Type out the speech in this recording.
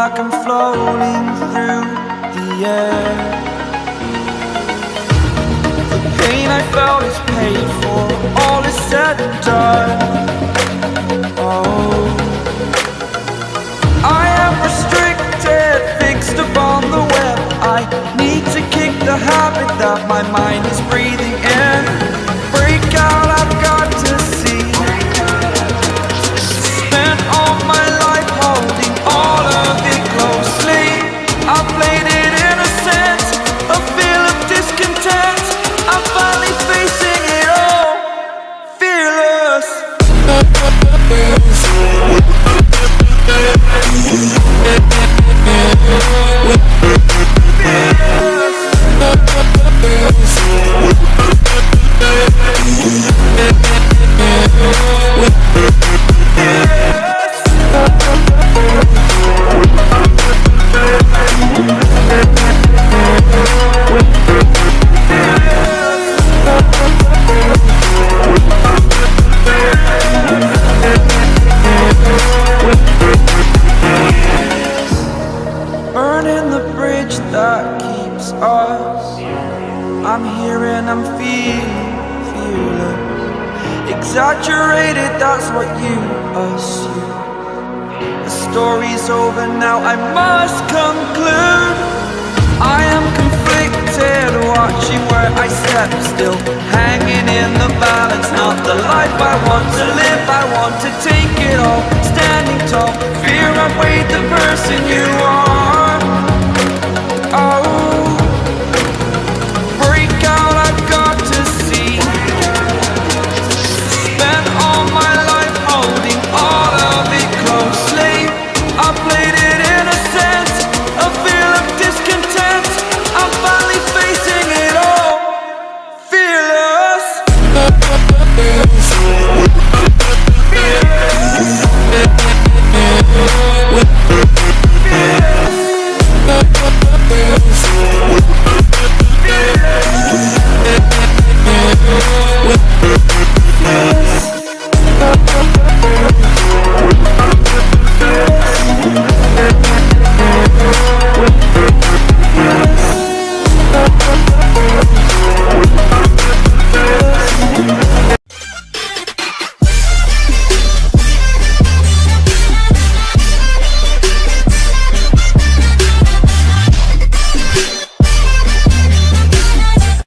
like I'm floating through the air. The pain I felt is paid for, all is said and done. Oh, I am restricted, fixed upon the web. I need to kick the habit that my mind is breathing in. Break out, I've got to see. Spent all my life holding all of it closely. I played it innocent, a feel of discontent. I'm finally facing it all, fearless. Burning the bridge that keeps us. I'm here and I'm feeling fearless. Exaggerated, that's what you assume. The story's over now, I must conclude.